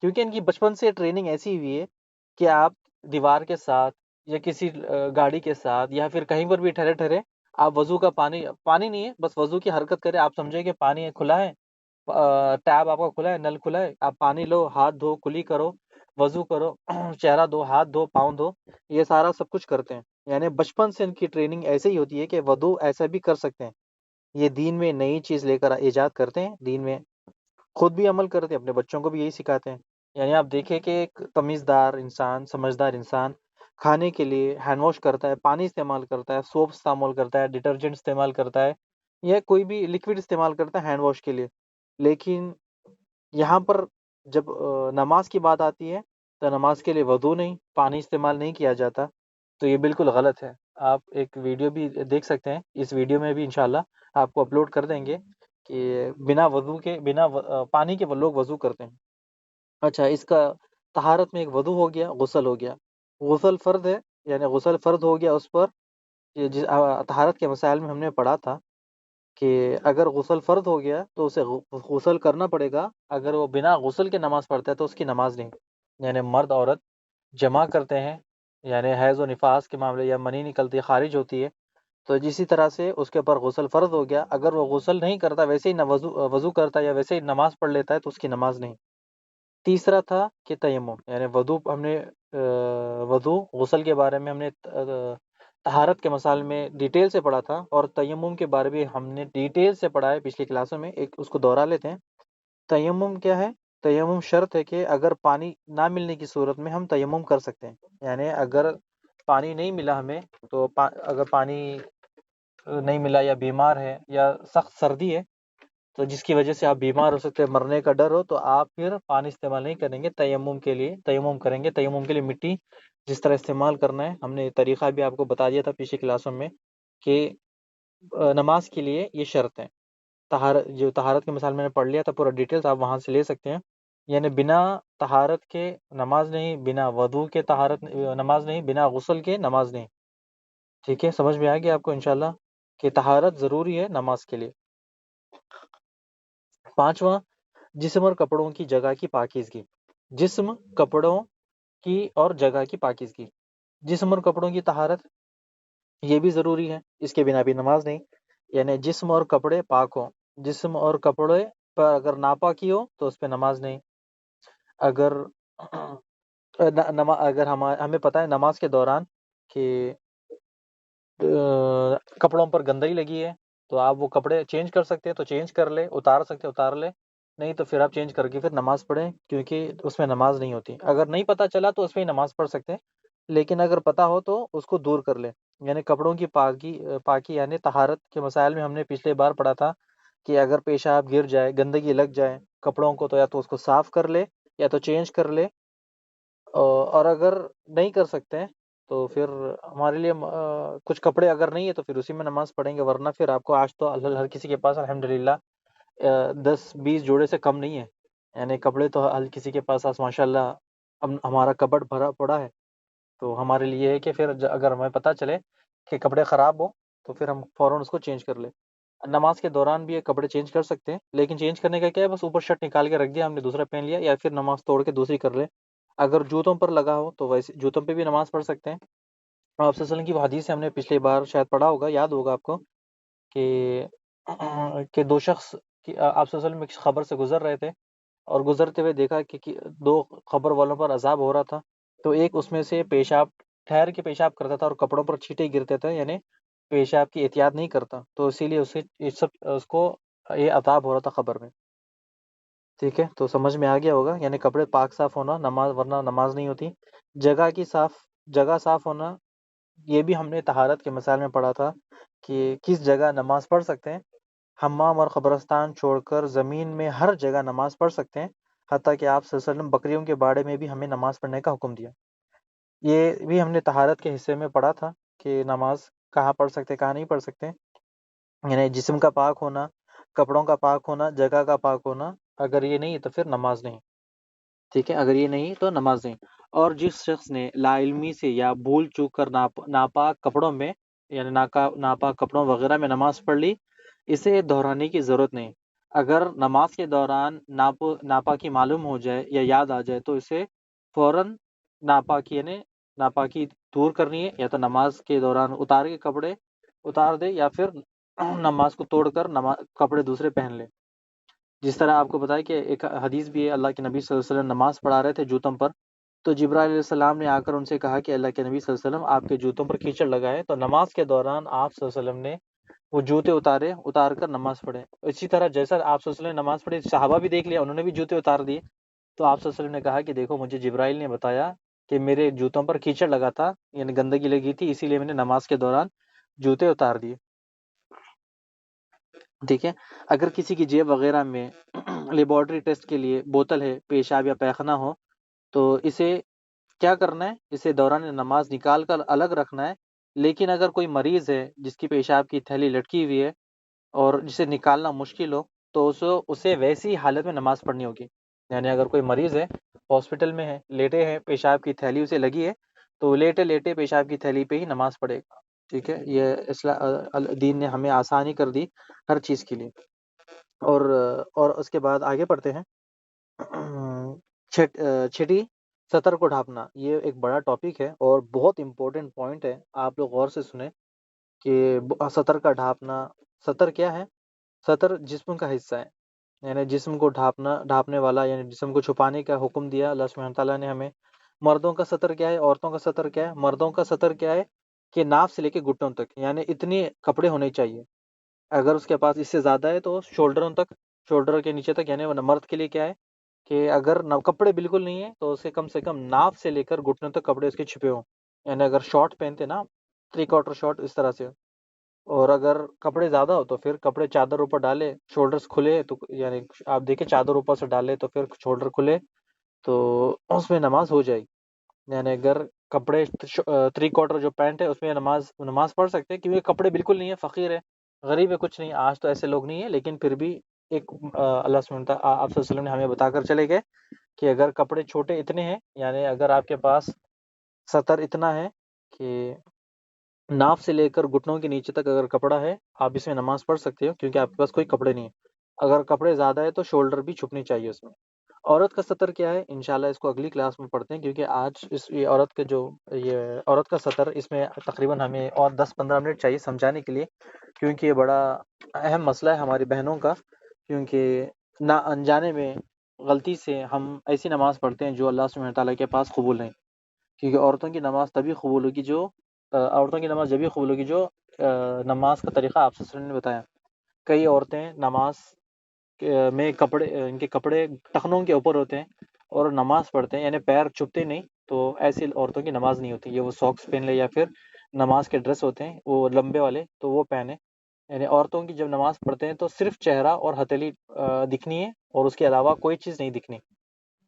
[SPEAKER 1] کیونکہ ان کی بچپن سے ٹریننگ ایسی ہوئی ہے کہ آپ دیوار کے ساتھ یا کسی گاڑی کے ساتھ یا پھر کہیں پر بھی ٹھہرے ٹھہرے آپ وضو کا پانی نہیں ہے، بس وضو کی حرکت کریں، آپ سمجھیں کہ پانی کھلا ہے، ٹیب آپ کا کھلا ہے، نل کھلا ہے، آپ پانی لو، ہاتھ دھو، کلی کرو، وضو کرو چہرہ دھو، ہاتھ دھو، پاؤں دھو، یہ سارا سب کچھ کرتے ہیں۔ یعنی بچپن سے ان کی ٹریننگ ایسے ہی ہوتی ہے کہ وضو ایسا بھی کر سکتے ہیں۔ یہ دین میں نئی چیز لے کر ایجاد کرتے ہیں، دین میں خود بھی عمل کرتے ہیں، اپنے بچوں کو بھی یہی سکھاتے ہیں۔ یعنی آپ دیکھیں کہ ایک تمیزدار انسان، سمجھدار انسان کھانے کے لیے ہینڈ واش کرتا ہے، پانی استعمال کرتا ہے، سوپ استعمال کرتا ہے، ڈٹرجنٹ استعمال کرتا ہے، یا کوئی بھی لکوڈ استعمال کرتا ہے ہینڈ واش کے لیے۔ لیکن یہاں پر جب نماز کی بات آتی ہے تو نماز کے لیے وضو نہیں، پانی استعمال نہیں کیا جاتا، تو یہ بالکل غلط ہے۔ آپ ایک ویڈیو بھی دیکھ سکتے ہیں، اس ویڈیو میں بھی انشاءاللہ آپ کو اپلوڈ کر دیں گے کہ بنا وضو کے، پانی کے وہ لوگ وضو کرتے ہیں۔ اچھا، اس کا طہارت میں ایک وضو ہو گیا، غسل ہو گیا۔ غسل فرض ہے، یعنی غسل فرض ہو گیا اس پر، یہ طہارت کے مسائل میں ہم نے پڑھا تھا کہ اگر غسل فرض ہو گیا تو اسے غسل کرنا پڑے گا، اگر وہ بنا غسل کے نماز پڑھتا ہے تو اس کی نماز نہیں۔ یعنی مرد عورت جمع کرتے ہیں، یعنی حیض و نفاس کے معاملے یا منی نکلتی ہے، خارج ہوتی ہے، تو جسی طرح سے اس کے اوپر غسل فرض ہو گیا، اگر وہ غسل نہیں کرتا، ویسے ہی وضو کرتا ہے یا ویسے ہی نماز پڑھ لیتا ہے تو اس کی نماز نہیں۔ تیسرا تھا کہ تیمم، یعنی وضو ہم نے وضو غسل کے بارے میں ہم نے طہارت کے مسائل میں ڈیٹیل سے پڑھا تھا، اور تیمم کے بارے میں ہم نے ڈیٹیل سے پڑھا ہے پچھلی کلاسوں میں، ایک اس کو دوہرا لیتے ہیں۔ تیمم کیا ہے؟ تیمم شرط ہے کہ اگر پانی نہ ملنے کی صورت میں ہم تیمم کر سکتے ہیں۔ یعنی اگر پانی نہیں ملا ہمیں، تو اگر پانی نہیں ملا یا بیمار ہے یا سخت سردی ہے تو جس کی وجہ سے آپ بیمار ہو سکتے ہیں، مرنے کا ڈر ہو، تو آپ پھر پانی استعمال نہیں کریں گے، تیمم کے لیے تیمم کریں گے۔ تیمم کے لیے مٹی جس طرح استعمال کرنا ہے ہم نے طریقہ بھی آپ کو بتا دیا تھا پچھلی کلاسوں میں، کہ نماز کے لیے یہ شرط ہے۔ جو طہارت کے مثال میں نے پڑھ لیا تھا، پورا ڈیٹیلز آپ وہاں سے لے سکتے ہیں۔ یعنی بنا طہارت کے نماز نہیں، بنا وضو کے طہارت نماز نہیں، بنا غسل کے نماز نہیں۔ ٹھیک ہے، سمجھ میں آ گیا آپ کو انشاءاللہ کہ طہارت ضروری ہے نماز کے لیے۔ پانچواں، جسم اور کپڑوں کی جگہ کی پاکیزگی۔ جسم، کپڑوں کی اور جگہ کی پاکیزگی، جسم اور کپڑوں کی طہارت یہ بھی ضروری ہے، اس کے بنا بھی نماز نہیں۔ یعنی جسم اور کپڑے پاک ہوں، جسم اور کپڑے پر اگر ناپاکی ہو تو اس پہ نماز نہیں۔ اگر اگر ہمیں پتہ ہے نماز کے دوران کہ کپڑوں پر گندگی لگی ہے، تو آپ وہ کپڑے چینج کر سکتے ہیں تو چینج کر لے، اتار سکتے اتار لے، نہیں تو پھر آپ چینج کر کے پھر نماز پڑھیں، کیونکہ اس میں نماز نہیں ہوتی۔ اگر نہیں پتہ چلا تو اس میں ہی نماز پڑھ سکتے ہیں، لیکن اگر پتہ ہو تو اس کو دور کر لیں۔ یعنی کپڑوں کی پاکی یعنی طہارت کے مسائل میں ہم نے پچھلے بار پڑھا تھا کہ اگر پیشاب گر جائے، گندگی لگ جائے کپڑوں کو، تو یا تو اس کو صاف کر لے یا تو چینج کر لے، اور اگر نہیں کر سکتے ہیں تو پھر ہمارے لیے کچھ کپڑے اگر نہیں ہے تو پھر اسی میں نماز پڑھیں گے، ورنہ پھر آپ کو آج تو ہر کسی کے پاس الحمدللہ 10-20 جوڑے سے کم نہیں ہے، یعنی کپڑے تو ہر کسی کے پاس ماشاء اللہ ہمارا کبٹ بھرا پڑا ہے۔ تو ہمارے لیے ہے کہ پھر اگر ہمیں پتہ چلے کہ کپڑے خراب ہو تو پھر ہم فوراً اس کو چینج کر لیں۔ نماز کے دوران بھی یہ کپڑے چینج کر سکتے ہیں، لیکن چینج کرنے کا کیا ہے، بس اوپر شرٹ نکال کے رکھ دیا ہم نے، دوسرا پہن لیا، یا پھر نماز توڑ کے دوسری کر لیں۔ اگر جوتوں پر لگا ہو تو ویسے جوتوں پہ بھی نماز پڑھ سکتے ہیں۔ آپ صلی اللہ علیہ وسلم کی وہ حدیث سے ہم نے پچھلی بار شاید پڑھا ہوگا، یاد ہوگا آپ کو، کہ دو شخص آپ صلی اللہ علیہ وسلم ایک خبر سے گزر رہے تھے، اور گزرتے ہوئے دیکھا کہ دو خبر والوں پر عذاب ہو رہا تھا، تو ایک اس میں سے ٹھہر کے پیشاب کرتا تھا اور کپڑوں پر چھینٹے گرتے تھے، یعنی پیشاب کی احتیاط نہیں کرتا، تو اسی لیے اس کو یہ عذاب ہو رہا تھا خبر میں۔ ٹھیک ہے، تو سمجھ میں آ گیا ہوگا، یعنی کپڑے پاک صاف ہونا نماز، ورنہ نماز نہیں ہوتی۔ جگہ صاف ہونا، یہ بھی ہم نے طہارت کے مسائل میں پڑھا تھا کہ کس جگہ نماز پڑھ سکتے ہیں۔ حمام اور قبرستان چھوڑ کر زمین میں ہر جگہ نماز پڑھ سکتے ہیں، حتیٰ کہ آپ صلی اللہ علیہ وسلم بکریوں کے باڑے میں بھی ہمیں نماز پڑھنے کا حکم دیا۔ یہ بھی ہم نے طہارت کے حصے میں پڑھا تھا کہ نماز کہاں پڑھ سکتے کہاں نہیں پڑھ سکتے، یعنی جسم کا پاک ہونا، کپڑوں کا پاک ہونا، جگہ کا پاک ہونا، اگر یہ نہیں تو پھر نماز نہیں۔ ٹھیک ہے، اگر یہ نہیں تو نماز نہیں۔ اور جس شخص نے لا علمی سے یا بھول چوک کر ناپاک کپڑوں میں، یعنی ناپاک کپڑوں وغیرہ میں نماز پڑھ لی، اسے دہرانے کی ضرورت نہیں۔ اگر نماز کے دوران ناپاکی معلوم ہو جائے یا یاد آ جائے تو اسے فوراً ناپاکی دور کرنی ہے، یا تو نماز کے دوران اتار کے کپڑے اتار دے، یا پھر نماز کو توڑ کر کپڑے دوسرے پہن لے۔ جس طرح آپ کو بتایا کہ ایک حدیث بھی ہے، اللہ کے نبی صلی اللہ علیہ وسلم نماز پڑھا رہے تھے جوتوں پر، تو جبرائیل علیہ السلام نے آ کر ان سے کہا کہ اللہ کے نبی صلی اللہ علیہ وسلم آپ کے جوتوں پر کیچڑ لگا ہے، تو نماز کے دوران آپ صلی اللہ علیہ وسلم نے وہ جوتے اتار کر نماز پڑھے۔ اسی طرح جیسا آپ صلی اللہ علیہ وسلم نے نماز پڑھی، صحابہ بھی دیکھ لیا، انہوں نے بھی جوتے اتار دیے، تو آپ صلی اللہ علیہ وسلم نے کہا کہ دیکھو مجھے جبرائیل نے بتایا کہ میرے جوتوں پر کیچڑ لگا تھا، یعنی گندگی لگی تھی، اسی لیے میں نے نماز کے دوران جوتے اتار دیے۔ ٹھیک ہے، اگر کسی کی جیب وغیرہ میں لیبارٹری ٹیسٹ کے لیے بوتل ہے، پیشاب یا پیخانہ ہو، تو اسے کیا کرنا ہے؟ اسے دوران نماز نکال کر الگ رکھنا ہے، لیکن اگر کوئی مریض ہے جس کی پیشاب کی تھیلی لٹکی ہوئی ہے اور جسے نکالنا مشکل ہو، تو اسے ویسی حالت میں نماز پڑھنی ہوگی۔ یعنی اگر کوئی مریض ہے، ہاسپٹل میں ہے، لیٹے ہیں، پیشاب کی تھیلی اسے لگی ہے، تو لیٹے لیٹے پیشاب کی تھیلی پہ ہی نماز پڑھے گا۔ ٹھیک ہے، یہ دین نے ہمیں آسانی کر دی ہر چیز کے لیے۔ اور اس کے بعد آگے پڑھتے ہیں۔ چھٹی، سطر کو ڈھانپنا، یہ ایک بڑا ٹاپک ہے اور بہت امپورٹنٹ پوائنٹ ہے، آپ لوگ غور سے سنیں کہ سطر کا ڈھانپنا۔ سطر کیا ہے؟ سطر جسم کا حصہ ہے، یعنی جسم کو ڈھانپنے والا، یعنی جسم کو چھپانے کا حکم دیا اللہ سبحانہ تعالیٰ نے ہمیں۔ مردوں کا سطر کیا ہے، عورتوں کا سطر کیا ہے؟ مردوں کا سطر کیا ہے کہ ناف سے لے کے گھٹنوں تک، یعنی اتنے کپڑے ہونے چاہیے۔ اگر اس کے پاس اس سے زیادہ ہے تو شولڈروں تک، شولڈر کے نیچے تک، یعنی مرد کے لیے کیا ہے کہ اگر کپڑے بالکل نہیں ہے تو اسے کم سے کم ناف سے لے کر گھٹنوں تک کپڑے اس کے چھپے ہوں، یعنی اگر شارٹ پہنتے نا، 3/4 شارٹ اس طرح سے، اور اگر کپڑے زیادہ ہو تو پھر کپڑے چادر اوپر ڈالے، شولڈرز کھلے، تو یعنی آپ دیکھیں چادر اوپر سے ڈالے تو پھر شولڈر کھلے تو اس میں نماز ہو جائے گی۔ یعنی اگر کپڑے 3/4 جو پینٹ ہے اس میں نماز پڑھ سکتے ہیں، کیونکہ کپڑے بالکل نہیں ہے، فقیر ہے، غریب ہے، کچھ نہیں، آج تو ایسے لوگ نہیں ہیں، لیکن پھر بھی ایک اللہ سبحانہ تعالیٰ آپ صلی اللہ علیہ وسلم نے ہمیں بتا کر چلے گئے کہ اگر کپڑے چھوٹے اتنے ہیں، یعنی اگر آپ کے پاس سطر اتنا ہے کہ ناف سے لے کر گھٹنوں کے نیچے تک اگر کپڑا ہے، آپ اس میں نماز پڑھ سکتے ہو، کیونکہ آپ کے پاس کوئی کپڑے نہیں ہیں۔ اگر کپڑے زیادہ ہے تو شولڈر بھی چھپنی چاہیے اس میں۔ عورت کا سطر کیا ہے؟ انشاءاللہ اس کو اگلی کلاس میں پڑھتے ہیں، کیونکہ آج یہ عورت کا سطر، اس میں تقریباً ہمیں اور 10-15 منٹ چاہیے سمجھانے کے لیے، کیونکہ یہ بڑا اہم مسئلہ ہے ہماری بہنوں کا، کیونکہ نہ انجانے میں غلطی سے ہم ایسی نماز پڑھتے ہیں جو اللہ سبحانہ تعالیٰ کے پاس قبول نہیں، کیونکہ عورتوں کی نماز جبھی قبول ہوگی جو نماز کا طریقہ آپ صلی اللہ علیہ وسلم نے بتایا۔ کئی عورتیں نماز میں ان کے کپڑے ٹخنوں کے اوپر ہوتے ہیں اور نماز پڑھتے ہیں، یعنی پیر چھپتے نہیں، تو ایسی عورتوں کی نماز نہیں ہوتی، یہ وہ ساکس پہن لے یا پھر نماز کے ڈریس ہوتے ہیں وہ لمبے والے تو وہ پہنے۔ یعنی عورتوں کی جب نماز پڑھتے ہیں تو صرف چہرہ اور ہتھیلی دکھنی ہے، اور اس کے علاوہ کوئی چیز نہیں دکھنی۔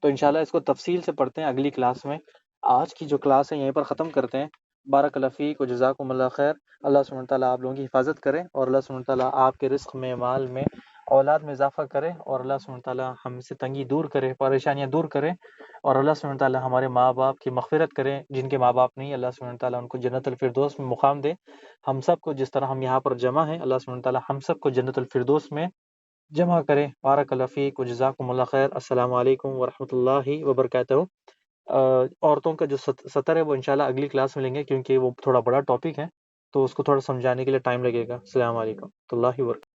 [SPEAKER 1] تو انشاءاللہ اس کو تفصیل سے پڑھتے ہیں اگلی کلاس میں۔ آج کی جو کلاس ہے یہیں پر ختم کرتے ہیں۔ بارک اللہ فیک و جزاکم اللہ خیر۔ اللہ سبحانہ تعالیٰ آپ لوگوں کی حفاظت کرے، اور اللہ سبحانہ تعالیٰ آپ کے رزق میں، مال میں، اولاد میں اضافہ کرے، اور اللہ سبحانہ تعالیٰ ہم سے تنگی دور کرے، پریشانیاں دور کرے، اور اللہ سبحانہ تعالیٰ ہمارے ماں باپ کی مغفرت کرے، جن کے ماں باپ نہیں، اللہ سبحانہ تعالیٰ ان کو جنت الفردوس میں مقام دے۔ ہم سب کو جس طرح ہم یہاں پر جمع ہیں، اللہ سبحانہ تعالیٰ ہم سب کو جنت الفردوس میں جمع کرے۔ بارک اللہ فیک و جزاکم اللہ خیر۔ السلام علیکم ورحمۃ اللہ وبرکاتہ۔ عورتوں کا جو سطر ہے وہ انشاءاللہ اگلی کلاس میں لیں گے، کیونکہ وہ تھوڑا بڑا ٹاپک ہے، تو اس کو تھوڑا سمجھانے کے لیے ٹائم لگے گا۔ السلام علیکم ورحمۃ اللہ وبرکاتہ۔